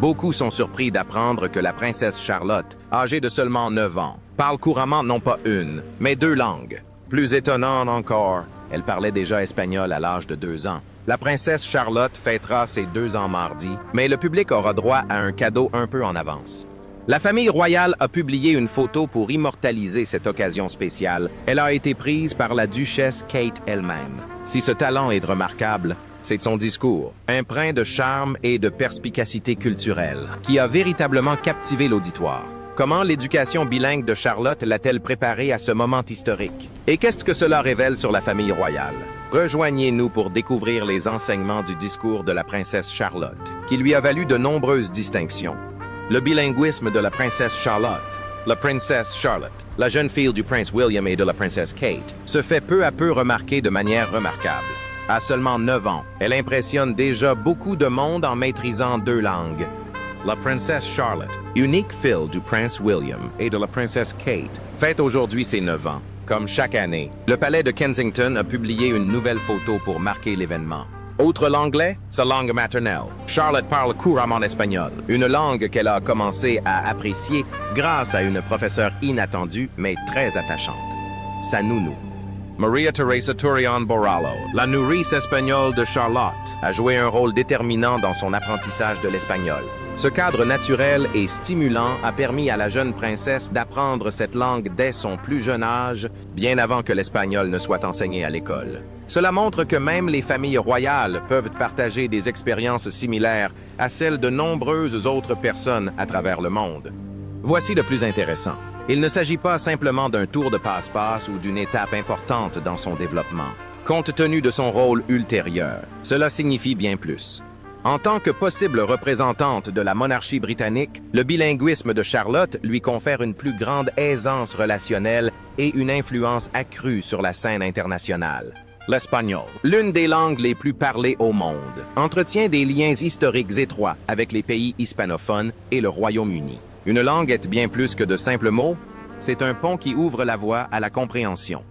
Beaucoup sont surpris d'apprendre que la princesse Charlotte, âgée de seulement 9 ans, parle couramment non pas une, mais 2 langues. Plus étonnant encore, elle parlait déjà espagnol à l'âge de 2 ans. La princesse Charlotte fêtera ses 2 ans mardi, mais le public aura droit à un cadeau un peu en avance. La famille royale a publié une photo pour immortaliser cette occasion spéciale. Elle a été prise par la duchesse Kate elle-même. Si ce talent est remarquable, c'est son discours, empreint de charme et de perspicacité culturelle, qui a véritablement captivé l'auditoire. Comment l'éducation bilingue de Charlotte l'a-t-elle préparée à ce moment historique? Et qu'est-ce que cela révèle sur la famille royale? Rejoignez-nous pour découvrir les enseignements du discours de la princesse Charlotte, qui lui a valu de nombreuses distinctions. Le bilinguisme de la princesse Charlotte. La princesse Charlotte, la jeune fille du prince William et de la princesse Kate, se fait peu à peu remarquer de manière remarquable. À seulement 9 ans, elle impressionne déjà beaucoup de monde en maîtrisant 2 langues. La princesse Charlotte, unique fille du prince William et de la princesse Kate, fête aujourd'hui ses 9 ans. Comme chaque année, le palais de Kensington a publié une nouvelle photo pour marquer l'événement. Outre l'anglais, sa langue maternelle. Charlotte parle couramment espagnol, une langue qu'elle a commencé à apprécier grâce à une professeure inattendue mais très attachante, sa nounou. Maria Teresa Turion Borrallo, la nourrice espagnole de Charlotte, a joué un rôle déterminant dans son apprentissage de l'espagnol. Ce cadre naturel et stimulant a permis à la jeune princesse d'apprendre cette langue dès son plus jeune âge, bien avant que l'espagnol ne soit enseigné à l'école. Cela montre que même les familles royales peuvent partager des expériences similaires à celles de nombreuses autres personnes à travers le monde. Voici le plus intéressant. Il ne s'agit pas simplement d'un tour de passe-passe ou d'une étape importante dans son développement. Compte tenu de son rôle ultérieur, cela signifie bien plus. En tant que possible représentante de la monarchie britannique, le bilinguisme de Charlotte lui confère une plus grande aisance relationnelle et une influence accrue sur la scène internationale. L'espagnol, l'une des langues les plus parlées au monde, entretient des liens historiques étroits avec les pays hispanophones et le Royaume-Uni. Une langue est bien plus que de simples mots, c'est un pont qui ouvre la voie à la compréhension.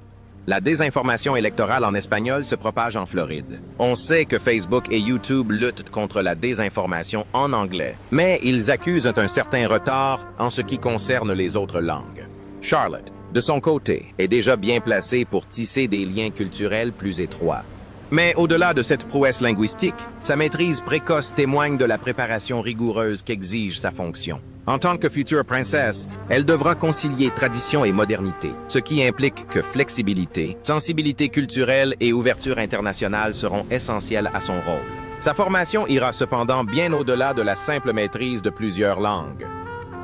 La désinformation électorale en espagnol se propage en Floride. On sait que Facebook et YouTube luttent contre la désinformation en anglais, mais ils accusent un certain retard en ce qui concerne les autres langues. Charlotte, de son côté, est déjà bien placée pour tisser des liens culturels plus étroits. Mais au-delà de cette prouesse linguistique, sa maîtrise précoce témoigne de la préparation rigoureuse qu'exige sa fonction. En tant que future princesse, elle devra concilier tradition et modernité, ce qui implique que flexibilité, sensibilité culturelle et ouverture internationale seront essentielles à son rôle. Sa formation ira cependant bien au-delà de la simple maîtrise de plusieurs langues.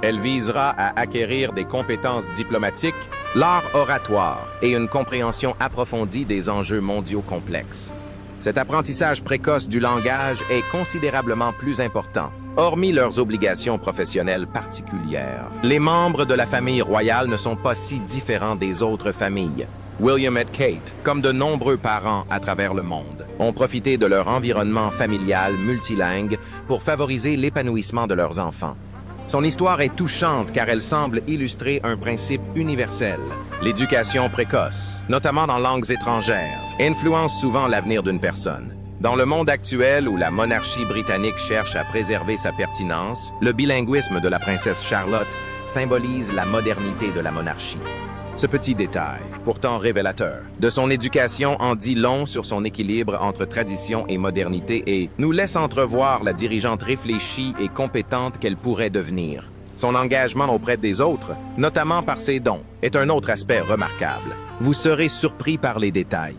Elle visera à acquérir des compétences diplomatiques, l'art oratoire et une compréhension approfondie des enjeux mondiaux complexes. Cet apprentissage précoce du langage est considérablement plus important, hormis leurs obligations professionnelles particulières. Les membres de la famille royale ne sont pas si différents des autres familles. William et Kate, comme de nombreux parents à travers le monde, ont profité de leur environnement familial multilingue pour favoriser l'épanouissement de leurs enfants. Son histoire est touchante car elle semble illustrer un principe universel. L'éducation précoce, notamment dans langues étrangères, influence souvent l'avenir d'une personne. Dans le monde actuel où la monarchie britannique cherche à préserver sa pertinence, le bilinguisme de la princesse Charlotte symbolise la modernité de la monarchie. Ce petit détail, pourtant révélateur, de son éducation en dit long sur son équilibre entre tradition et modernité et nous laisse entrevoir la dirigeante réfléchie et compétente qu'elle pourrait devenir. Son engagement auprès des autres, notamment par ses dons, est un autre aspect remarquable. Vous serez surpris par les détails.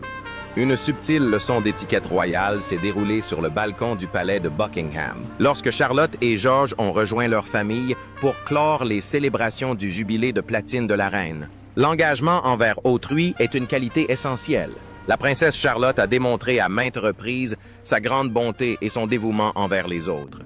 Une subtile leçon d'étiquette royale s'est déroulée sur le balcon du palais de Buckingham, lorsque Charlotte et George ont rejoint leur famille pour clore les célébrations du jubilé de platine de la reine. L'engagement envers autrui est une qualité essentielle. La princesse Charlotte a démontré à maintes reprises sa grande bonté et son dévouement envers les autres.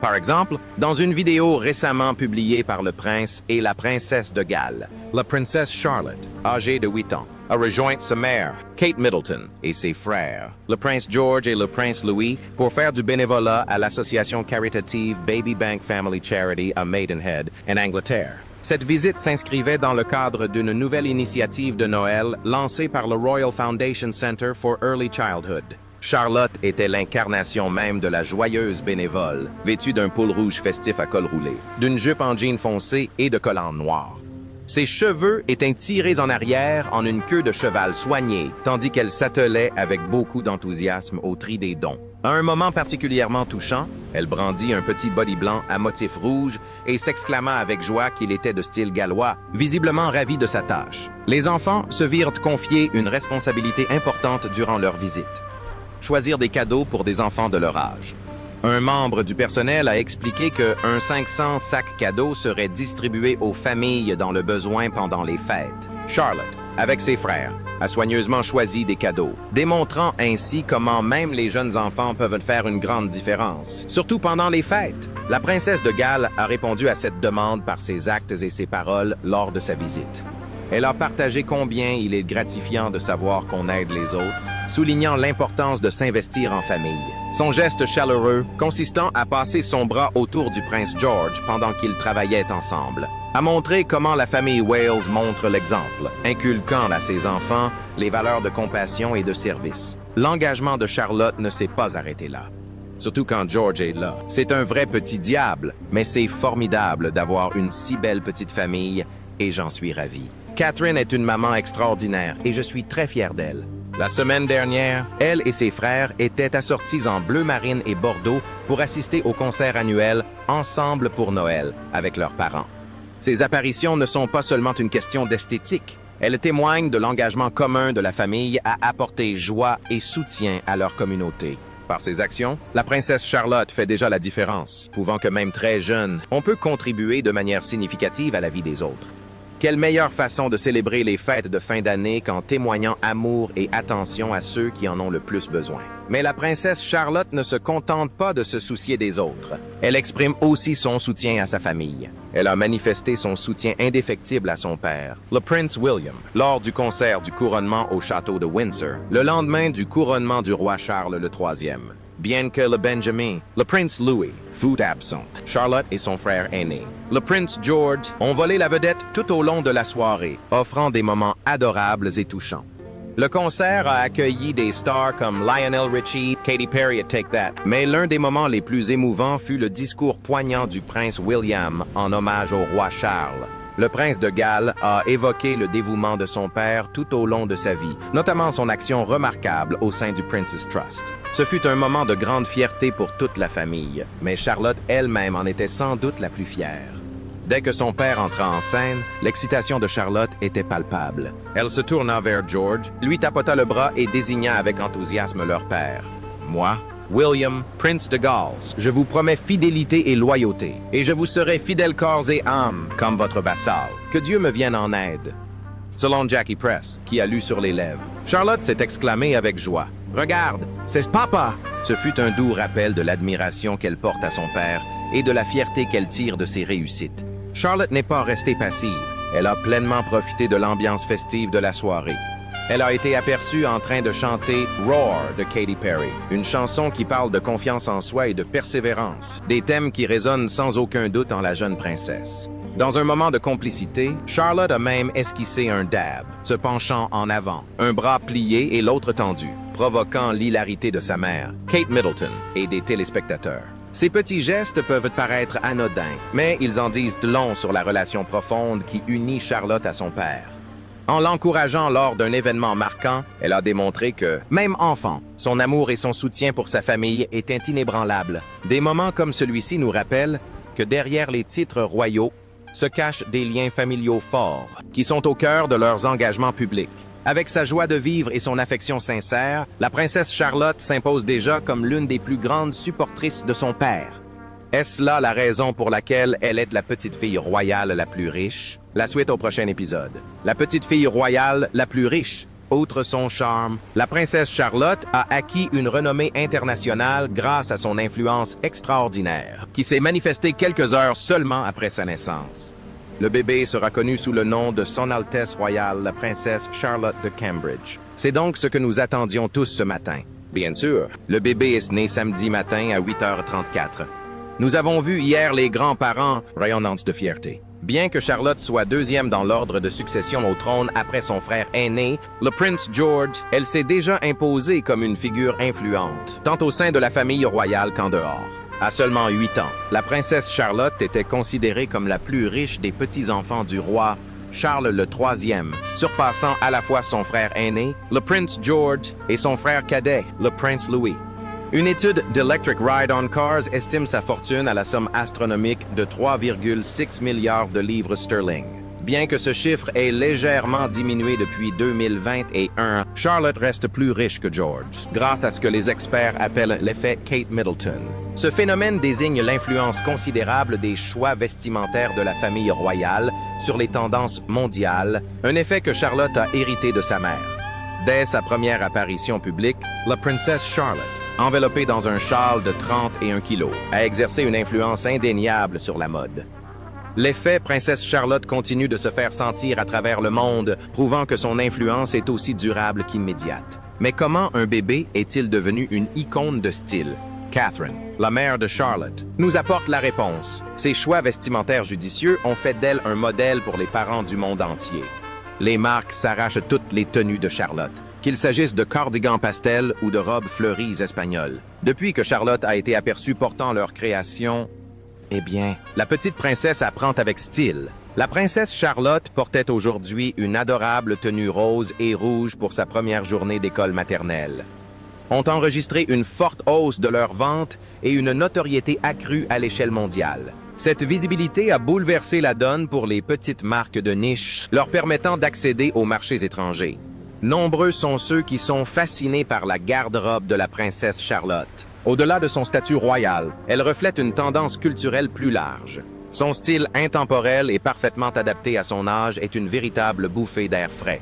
Par exemple, dans une vidéo récemment publiée par le prince et la princesse de Galles, la princesse Charlotte, âgée de 8 ans, a rejoint sa mère, Kate Middleton, et ses frères, le prince George et le prince Louis, pour faire du bénévolat à l'association caritative Baby Bank Family Charity à Maidenhead, en Angleterre. Cette visite s'inscrivait dans le cadre d'une nouvelle initiative de Noël lancée par le Royal Foundation Center for Early Childhood. Charlotte était l'incarnation même de la joyeuse bénévole, vêtue d'un pull rouge festif à col roulé, d'une jupe en jean foncé et de collants noirs. Ses cheveux étaient tirés en arrière en une queue de cheval soignée, tandis qu'elle s'attelait avec beaucoup d'enthousiasme au tri des dons. À un moment particulièrement touchant, elle brandit un petit body blanc à motif rouge et s'exclama avec joie qu'il était de style gallois, visiblement ravi de sa tâche. Les enfants se virent confier une responsabilité importante durant leur visite. Choisir des cadeaux pour des enfants de leur âge. Un membre du personnel a expliqué qu'un 500 sacs cadeaux serait distribué aux familles dans le besoin pendant les fêtes. Charlotte, avec ses frères, a soigneusement choisi des cadeaux, démontrant ainsi comment même les jeunes enfants peuvent faire une grande différence, surtout pendant les fêtes. La princesse de Galles a répondu à cette demande par ses actes et ses paroles lors de sa visite. Elle a partagé combien il est gratifiant de savoir qu'on aide les autres, soulignant l'importance de s'investir en famille. Son geste chaleureux, consistant à passer son bras autour du prince George pendant qu'ils travaillaient ensemble, a montré comment la famille Wales montre l'exemple, inculquant à ses enfants les valeurs de compassion et de service. L'engagement de Charlotte ne s'est pas arrêté là. Surtout quand George est là. C'est un vrai petit diable, mais c'est formidable d'avoir une si belle petite famille et j'en suis ravi. Catherine est une maman extraordinaire et je suis très fier d'elle. La semaine dernière, elle et ses frères étaient assortis en bleu marine et bordeaux pour assister au concert annuel Ensemble pour Noël avec leurs parents. Ces apparitions ne sont pas seulement une question d'esthétique. Elles témoignent de l'engagement commun de la famille à apporter joie et soutien à leur communauté. Par ses actions, la princesse Charlotte fait déjà la différence, prouvant que même très jeune, on peut contribuer de manière significative à la vie des autres. Quelle meilleure façon de célébrer les fêtes de fin d'année qu'en témoignant amour et attention à ceux qui en ont le plus besoin. Mais la princesse Charlotte ne se contente pas de se soucier des autres. Elle exprime aussi son soutien à sa famille. Elle a manifesté son soutien indéfectible à son père, le prince William, lors du concert du couronnement au château de Windsor, le lendemain du couronnement du roi Charles III. Bien que le Benjamin, le prince Louis, fut absent, Charlotte et son frère aîné, le prince George, ont volé la vedette tout au long de la soirée, offrant des moments adorables et touchants. Le concert a accueilli des stars comme Lionel Richie, Katy Perry et Take That, mais l'un des moments les plus émouvants fut le discours poignant du prince William en hommage au roi Charles. Le prince de Galles a évoqué le dévouement de son père tout au long de sa vie, notamment son action remarquable au sein du Prince's Trust. Ce fut un moment de grande fierté pour toute la famille, mais Charlotte elle-même en était sans doute la plus fière. Dès que son père entra en scène, l'excitation de Charlotte était palpable. Elle se tourna vers George, lui tapota le bras et désigna avec enthousiasme leur père. Moi, William, prince de Galles, je vous promets fidélité et loyauté, et je vous serai fidèle corps et âme, comme votre vassal. Que Dieu me vienne en aide. Selon Jackie Press, qui a lu sur les lèvres, Charlotte s'est exclamée avec joie. « Regarde, c'est papa! » Ce fut un doux rappel de l'admiration qu'elle porte à son père et de la fierté qu'elle tire de ses réussites. Charlotte n'est pas restée passive. Elle a pleinement profité de l'ambiance festive de la soirée. Elle a été aperçue en train de chanter « Roar » de Katy Perry, une chanson qui parle de confiance en soi et de persévérance, des thèmes qui résonnent sans aucun doute en la jeune princesse. Dans un moment de complicité, Charlotte a même esquissé un dab, se penchant en avant, un bras plié et l'autre tendu, provoquant l'hilarité de sa mère, Kate Middleton, et des téléspectateurs. Ces petits gestes peuvent paraître anodins, mais ils en disent long sur la relation profonde qui unit Charlotte à son père. En l'encourageant lors d'un événement marquant, elle a démontré que, même enfant, son amour et son soutien pour sa famille étaient inébranlables. Des moments comme celui-ci nous rappellent que derrière les titres royaux se cachent des liens familiaux forts, qui sont au cœur de leurs engagements publics. Avec sa joie de vivre et son affection sincère, la princesse Charlotte s'impose déjà comme l'une des plus grandes supportrices de son père. Est-ce là la raison pour laquelle elle est la petite fille royale la plus riche? La suite au prochain épisode. La petite fille royale la plus riche. Outre son charme, la princesse Charlotte a acquis une renommée internationale grâce à son influence extraordinaire, qui s'est manifestée quelques heures seulement après sa naissance. Le bébé sera connu sous le nom de Son Altesse Royale, la princesse Charlotte de Cambridge. C'est donc ce que nous attendions tous ce matin. Bien sûr, le bébé est né samedi matin à 8h34. Nous avons vu hier les grands-parents rayonnants de fierté. Bien que Charlotte soit deuxième dans l'ordre de succession au trône après son frère aîné, le prince George, elle s'est déjà imposée comme une figure influente, tant au sein de la famille royale qu'en dehors. À seulement 8 ans, la princesse Charlotte était considérée comme la plus riche des petits-enfants du roi Charles le III, surpassant à la fois son frère aîné, le prince George, et son frère cadet, le prince Louis. Une étude d'Electric Ride on Cars estime sa fortune à la somme astronomique de 3,6 milliards de livres sterling. Bien que ce chiffre ait légèrement diminué depuis 2021, Charlotte reste plus riche que George, grâce à ce que les experts appellent l'effet Kate Middleton. Ce phénomène désigne l'influence considérable des choix vestimentaires de la famille royale sur les tendances mondiales, un effet que Charlotte a hérité de sa mère. Dès sa première apparition publique, la princesse Charlotte, enveloppée dans un châle de 31 kilos, a exercé une influence indéniable sur la mode. L'effet princesse Charlotte continue de se faire sentir à travers le monde, prouvant que son influence est aussi durable qu'immédiate. Mais comment un bébé est-il devenu une icône de style? Catherine, la mère de Charlotte, nous apporte la réponse. Ses choix vestimentaires judicieux ont fait d'elle un modèle pour les parents du monde entier. Les marques s'arrachent toutes les tenues de Charlotte, qu'il s'agisse de cardigans pastels ou de robes fleuries espagnoles. Depuis que Charlotte a été aperçue portant leur création, eh bien, la petite princesse apprend avec style. La princesse Charlotte portait aujourd'hui une adorable tenue rose et rouge pour sa première journée d'école maternelle. Ont enregistré une forte hausse de leurs ventes et une notoriété accrue à l'échelle mondiale. Cette visibilité a bouleversé la donne pour les petites marques de niche, leur permettant d'accéder aux marchés étrangers. Nombreux sont ceux qui sont fascinés par la garde-robe de la princesse Charlotte. Au-delà de son statut royal, elle reflète une tendance culturelle plus large. Son style intemporel et parfaitement adapté à son âge est une véritable bouffée d'air frais.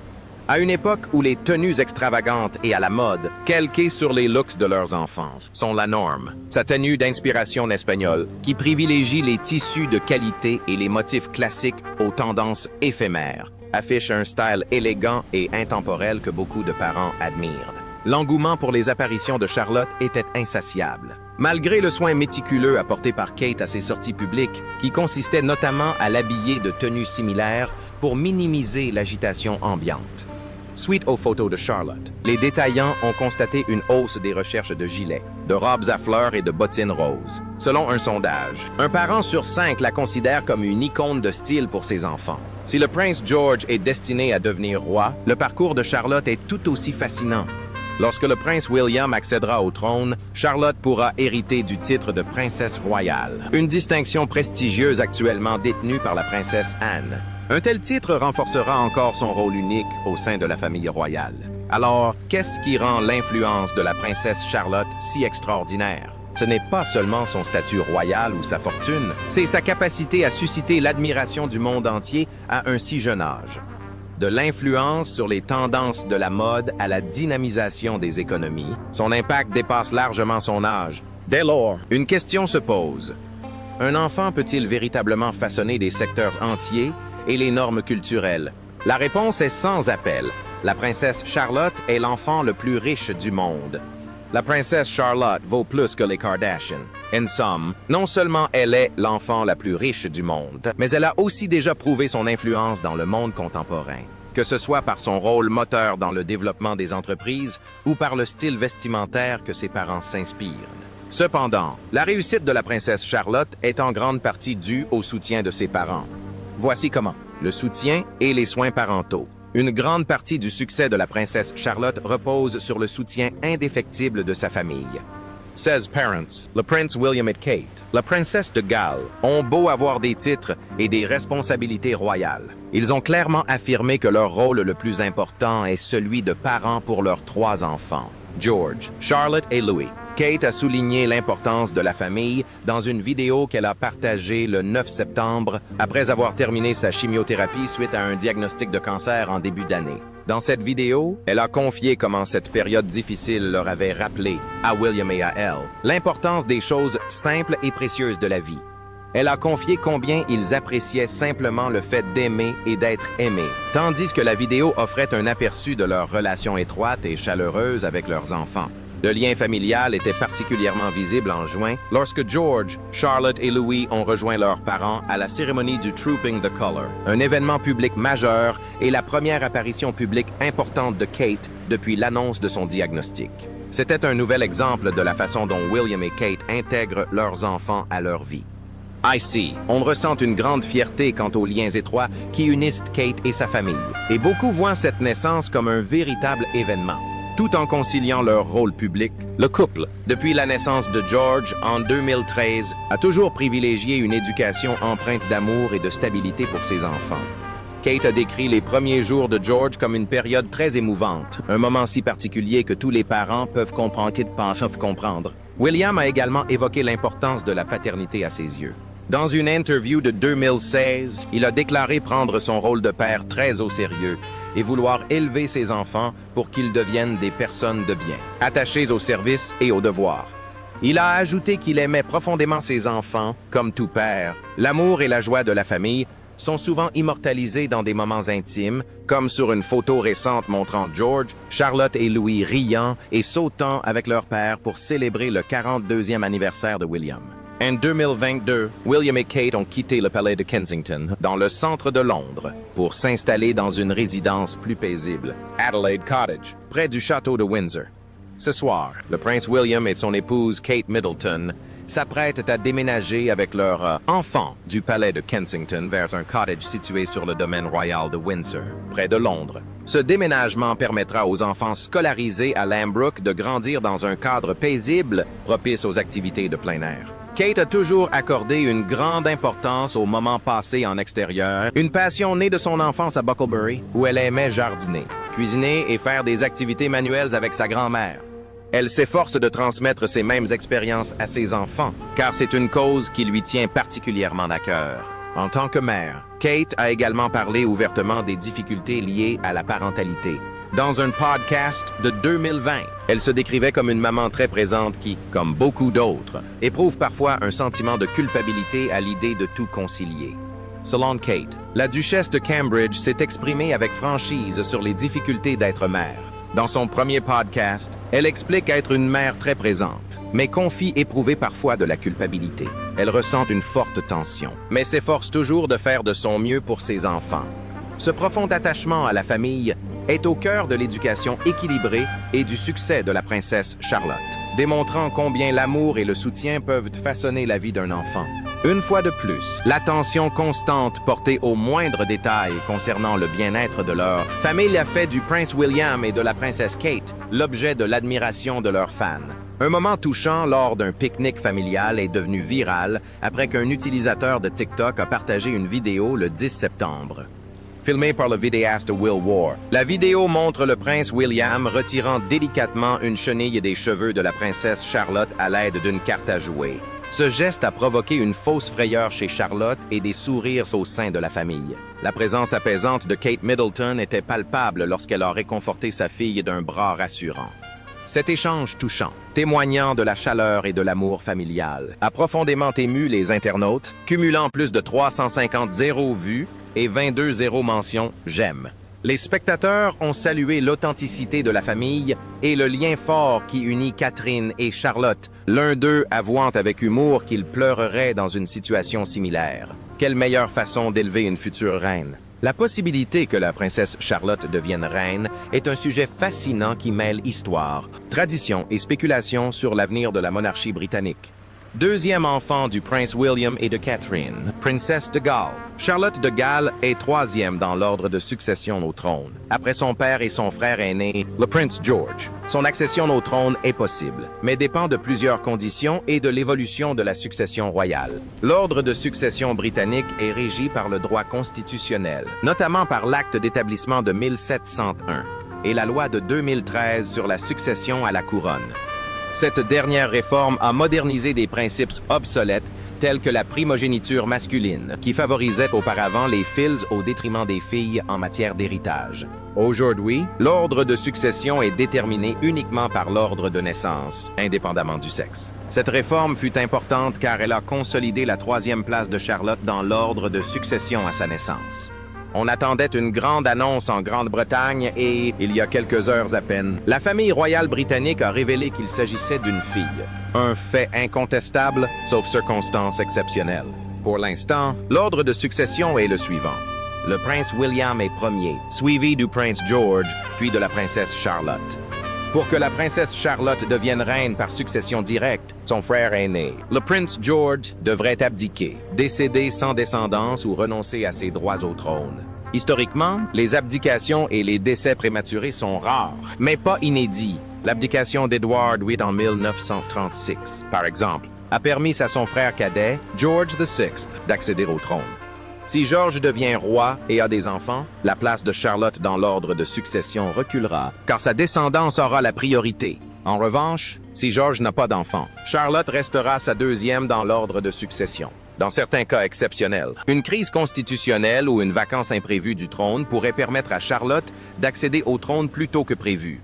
À une époque où les tenues extravagantes et à la mode, calquées sur les looks de leurs enfants, sont la norme, sa tenue d'inspiration espagnole, qui privilégie les tissus de qualité et les motifs classiques aux tendances éphémères, affiche un style élégant et intemporel que beaucoup de parents admirent. L'engouement pour les apparitions de Charlotte était insatiable. Malgré le soin méticuleux apporté par Kate à ses sorties publiques, qui consistait notamment à l'habiller de tenues similaires pour minimiser l'agitation ambiante. Suite aux photos de Charlotte, les détaillants ont constaté une hausse des recherches de gilets, de robes à fleurs et de bottines roses. Selon un sondage, un parent sur 5 la considère comme une icône de style pour ses enfants. Si le prince George est destiné à devenir roi, le parcours de Charlotte est tout aussi fascinant. Lorsque le prince William accédera au trône, Charlotte pourra hériter du titre de princesse royale, une distinction prestigieuse actuellement détenue par la princesse Anne. Un tel titre renforcera encore son rôle unique au sein de la famille royale. Alors, qu'est-ce qui rend l'influence de la princesse Charlotte si extraordinaire? Ce n'est pas seulement son statut royal ou sa fortune, c'est sa capacité à susciter l'admiration du monde entier à un si jeune âge. De l'influence sur les tendances de la mode à la dynamisation des économies, son impact dépasse largement son âge. Dès lors, une question se pose. Un enfant peut-il véritablement façonner des secteurs entiers et les normes culturelles? La réponse est sans appel. La princesse Charlotte est l'enfant le plus riche du monde. La princesse Charlotte vaut plus que les Kardashians. En somme, non seulement elle est l'enfant la plus riche du monde, mais elle a aussi déjà prouvé son influence dans le monde contemporain, que ce soit par son rôle moteur dans le développement des entreprises ou par le style vestimentaire que ses parents s'inspirent. Cependant, la réussite de la princesse Charlotte est en grande partie due au soutien de ses parents. Voici comment. Le soutien et les soins parentaux. Une grande partie du succès de la princesse Charlotte repose sur le soutien indéfectible de sa famille. 16 parents, le prince William et Kate, la princesse de Galles, ont beau avoir des titres et des responsabilités royales. Ils ont clairement affirmé que leur rôle le plus important est celui de parents pour leurs 3 enfants, George, Charlotte et Louis. Kate a souligné l'importance de la famille dans une vidéo qu'elle a partagée le 9 septembre après avoir terminé sa chimiothérapie suite à un diagnostic de cancer en début d'année. Dans cette vidéo, elle a confié comment cette période difficile leur avait rappelé, à William et à elle, l'importance des choses simples et précieuses de la vie. Elle a confié combien ils appréciaient simplement le fait d'aimer et d'être aimés, tandis que la vidéo offrait un aperçu de leur relation étroite et chaleureuse avec leurs enfants. Le lien familial était particulièrement visible en juin, lorsque George, Charlotte et Louis ont rejoint leurs parents à la cérémonie du Trooping the Color, un événement public majeur et la première apparition publique importante de Kate depuis l'annonce de son diagnostic. C'était un nouvel exemple de la façon dont William et Kate intègrent leurs enfants à leur vie. Ici, on ressent une grande fierté quant aux liens étroits qui unissent Kate et sa famille, et beaucoup voient cette naissance comme un véritable événement. Tout en conciliant leur rôle public, le couple, depuis la naissance de George en 2013, a toujours privilégié une éducation empreinte d'amour et de stabilité pour ses enfants. Kate a décrit les premiers jours de George comme une période très émouvante, un moment si particulier que tous les parents peuvent comprendre qu'ils pensent comprendre. William a également évoqué l'importance de la paternité à ses yeux. Dans une interview de 2016, il a déclaré prendre son rôle de père très au sérieux et vouloir élever ses enfants pour qu'ils deviennent des personnes de bien, attachées au service et au devoir. Il a ajouté qu'il aimait profondément ses enfants, comme tout père. L'amour et la joie de la famille sont souvent immortalisés dans des moments intimes, comme sur une photo récente montrant George, Charlotte et Louis riant et sautant avec leur père pour célébrer le 42e anniversaire de William. En 2022, William et Kate ont quitté le palais de Kensington, dans le centre de Londres, pour s'installer dans une résidence plus paisible, Adelaide Cottage, près du château de Windsor. Ce soir, le prince William et son épouse Kate Middleton s'apprêtent à déménager avec leur enfant du palais de Kensington vers un cottage situé sur le domaine royal de Windsor, près de Londres. Ce déménagement permettra aux enfants scolarisés à Lambrook de grandir dans un cadre paisible, propice aux activités de plein air. Kate a toujours accordé une grande importance aux moments passés en extérieur, une passion née de son enfance à Bucklebury, où elle aimait jardiner, cuisiner et faire des activités manuelles avec sa grand-mère. Elle s'efforce de transmettre ces mêmes expériences à ses enfants, car c'est une cause qui lui tient particulièrement à cœur. En tant que mère, Kate a également parlé ouvertement des difficultés liées à la parentalité. Dans un podcast de 2020, elle se décrivait comme une maman très présente qui, comme beaucoup d'autres, éprouve parfois un sentiment de culpabilité à l'idée de tout concilier. Selon Kate, la duchesse de Cambridge s'est exprimée avec franchise sur les difficultés d'être mère. Dans son premier podcast, elle explique être une mère très présente, mais confie éprouver parfois de la culpabilité. Elle ressent une forte tension, mais s'efforce toujours de faire de son mieux pour ses enfants. Ce profond attachement à la famille est au cœur de l'éducation équilibrée et du succès de la princesse Charlotte, démontrant combien l'amour et le soutien peuvent façonner la vie d'un enfant. Une fois de plus, l'attention constante portée aux moindres détails concernant le bien-être de leur famille a fait du prince William et de la princesse Kate l'objet de l'admiration de leurs fans. Un moment touchant lors d'un pique-nique familial est devenu viral après qu'un utilisateur de TikTok a partagé une vidéo le 10 septembre. Filmée par le vidéaste Will Ward. La vidéo montre le prince William retirant délicatement une chenille des cheveux de la princesse Charlotte à l'aide d'une carte à jouer. Ce geste a provoqué une fausse frayeur chez Charlotte et des sourires au sein de la famille. La présence apaisante de Kate Middleton était palpable lorsqu'elle a réconforté sa fille d'un bras rassurant. Cet échange touchant, témoignant de la chaleur et de l'amour familial, a profondément ému les internautes, cumulant plus de 350 zéros vues et 22 zéros mentions « j'aime ». Les spectateurs ont salué l'authenticité de la famille et le lien fort qui unit Catherine et Charlotte, l'un d'eux avouant avec humour qu'il pleurerait dans une situation similaire. Quelle meilleure façon d'élever une future reine? La possibilité que la princesse Charlotte devienne reine est un sujet fascinant qui mêle histoire, tradition et spéculation sur l'avenir de la monarchie britannique. Deuxième enfant du prince William et de Catherine, princesse de Galles. Charlotte de Galles est troisième dans l'ordre de succession au trône. Après son père et son frère aîné, le prince George. Son accession au trône est possible, mais dépend de plusieurs conditions et de l'évolution de la succession royale. L'ordre de succession britannique est régi par le droit constitutionnel, notamment par l'acte d'établissement de 1701 et la loi de 2013 sur la succession à la couronne. Cette dernière réforme a modernisé des principes obsolètes tels que la primogéniture masculine, qui favorisait auparavant les fils au détriment des filles en matière d'héritage. Aujourd'hui, l'ordre de succession est déterminé uniquement par l'ordre de naissance, indépendamment du sexe. Cette réforme fut importante car elle a consolidé la troisième place de Charlotte dans l'ordre de succession à sa naissance. On attendait une grande annonce en Grande-Bretagne et, il y a quelques heures à peine, la famille royale britannique a révélé qu'il s'agissait d'une fille. Un fait incontestable, sauf circonstances exceptionnelles. Pour l'instant, l'ordre de succession est le suivant. Le prince William est premier, suivi du prince George, puis de la princesse Charlotte. Pour que la princesse Charlotte devienne reine par succession directe, son frère aîné, le prince George, devrait abdiquer, décéder sans descendance ou renoncer à ses droits au trône. Historiquement, les abdications et les décès prématurés sont rares, mais pas inédits. L'abdication d'Édouard VIII en 1936, par exemple, a permis à son frère cadet, George VI, d'accéder au trône. Si George devient roi et a des enfants, la place de Charlotte dans l'ordre de succession reculera, car sa descendance aura la priorité. En revanche, si George n'a pas d'enfants, Charlotte restera sa deuxième dans l'ordre de succession. Dans certains cas exceptionnels, une crise constitutionnelle ou une vacance imprévue du trône pourrait permettre à Charlotte d'accéder au trône plus tôt que prévu.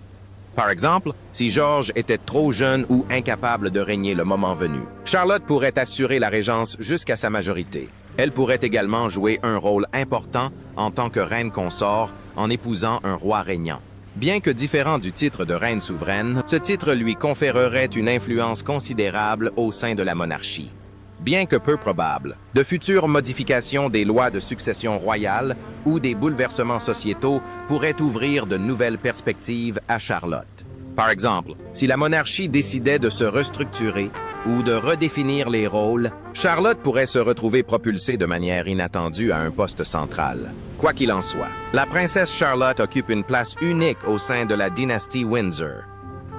Par exemple, si George était trop jeune ou incapable de régner le moment venu, Charlotte pourrait assurer la régence jusqu'à sa majorité. Elle pourrait également jouer un rôle important en tant que reine consort en épousant un roi régnant. Bien que différent du titre de reine souveraine, ce titre lui conférerait une influence considérable au sein de la monarchie. Bien que peu probable, de futures modifications des lois de succession royale ou des bouleversements sociétaux pourraient ouvrir de nouvelles perspectives à Charlotte. Par exemple, si la monarchie décidait de se restructurer ou de redéfinir les rôles, Charlotte pourrait se retrouver propulsée de manière inattendue à un poste central. Quoi qu'il en soit, la princesse Charlotte occupe une place unique au sein de la dynastie Windsor.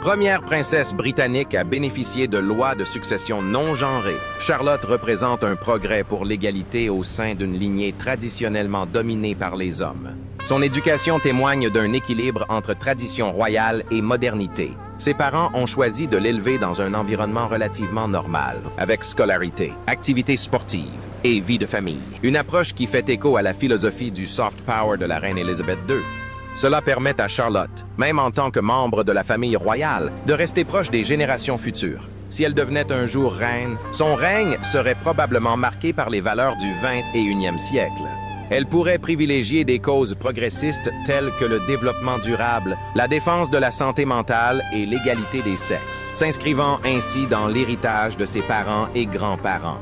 Première princesse britannique à bénéficier de lois de succession non genrées, Charlotte représente un progrès pour l'égalité au sein d'une lignée traditionnellement dominée par les hommes. Son éducation témoigne d'un équilibre entre tradition royale et modernité. Ses parents ont choisi de l'élever dans un environnement relativement normal, avec scolarité, activités sportives et vie de famille. Une approche qui fait écho à la philosophie du soft power de la reine Élisabeth II. Cela permet à Charlotte, même en tant que membre de la famille royale, de rester proche des générations futures. Si elle devenait un jour reine, son règne serait probablement marqué par les valeurs du 21e siècle. Elle pourrait privilégier des causes progressistes telles que le développement durable, la défense de la santé mentale et l'égalité des sexes, s'inscrivant ainsi dans l'héritage de ses parents et grands-parents.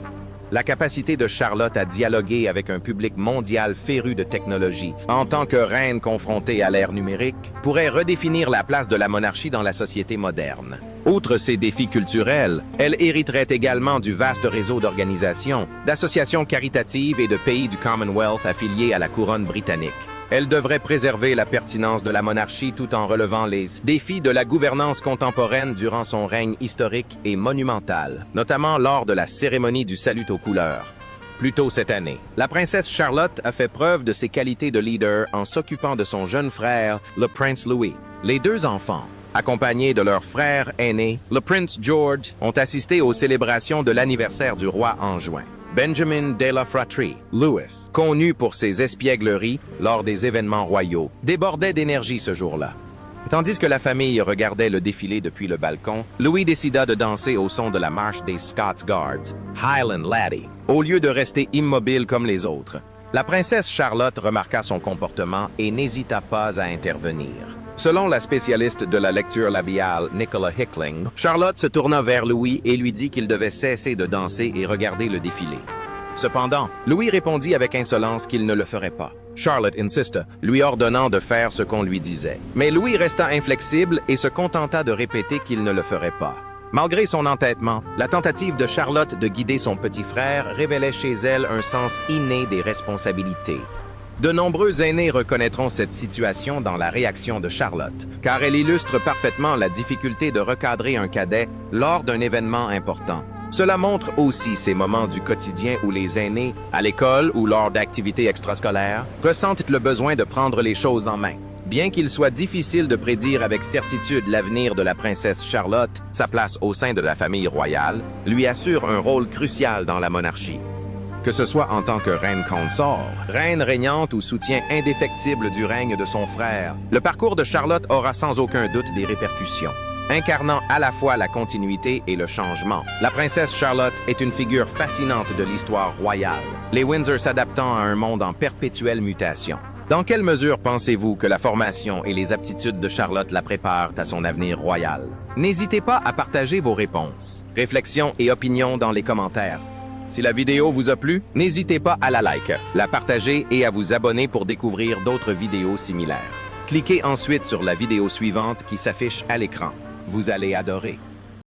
La capacité de Charlotte à dialoguer avec un public mondial féru de technologie, en tant que reine confrontée à l'ère numérique, pourrait redéfinir la place de la monarchie dans la société moderne. Outre ces défis culturels, elle hériterait également du vaste réseau d'organisations, d'associations caritatives et de pays du Commonwealth affiliés à la couronne britannique. Elle devrait préserver la pertinence de la monarchie tout en relevant les défis de la gouvernance contemporaine durant son règne historique et monumental, notamment lors de la cérémonie du salut aux couleurs. Plus tôt cette année, la princesse Charlotte a fait preuve de ses qualités de leader en s'occupant de son jeune frère, le prince Louis. Les deux enfants, accompagnés de leur frère aîné, le prince George, ont assisté aux célébrations de l'anniversaire du roi en juin. Benjamin de la Fratrie, Louis, connu pour ses espiègleries lors des événements royaux, débordait d'énergie ce jour-là. Tandis que la famille regardait le défilé depuis le balcon, Louis décida de danser au son de la marche des Scots Guards, Highland Laddie, au lieu de rester immobile comme les autres. La princesse Charlotte remarqua son comportement et n'hésita pas à intervenir. Selon la spécialiste de la lecture labiale Nicola Hickling, Charlotte se tourna vers Louis et lui dit qu'il devait cesser de danser et regarder le défilé. Cependant, Louis répondit avec insolence qu'il ne le ferait pas. Charlotte insista, lui ordonnant de faire ce qu'on lui disait. Mais Louis resta inflexible et se contenta de répéter qu'il ne le ferait pas. Malgré son entêtement, la tentative de Charlotte de guider son petit frère révélait chez elle un sens inné des responsabilités. De nombreux aînés reconnaîtront cette situation dans la réaction de Charlotte, car elle illustre parfaitement la difficulté de recadrer un cadet lors d'un événement important. Cela montre aussi ces moments du quotidien où les aînés, à l'école ou lors d'activités extrascolaires, ressentent le besoin de prendre les choses en main. Bien qu'il soit difficile de prédire avec certitude l'avenir de la princesse Charlotte, sa place au sein de la famille royale lui assure un rôle crucial dans la monarchie. Que ce soit en tant que reine consort, reine régnante ou soutien indéfectible du règne de son frère, le parcours de Charlotte aura sans aucun doute des répercussions. incarnant à la fois la continuité et le changement. La princesse Charlotte est une figure fascinante de l'histoire royale, les Windsor s'adaptant à un monde en perpétuelle mutation. Dans quelle mesure pensez-vous que la formation et les aptitudes de Charlotte la préparent à son avenir royal? N'hésitez pas à partager vos réponses, réflexions et opinions dans les commentaires. Si la vidéo vous a plu, n'hésitez pas à la like, la partager et à vous abonner pour découvrir d'autres vidéos similaires. Cliquez ensuite sur la vidéo suivante qui s'affiche à l'écran. Vous allez adorer.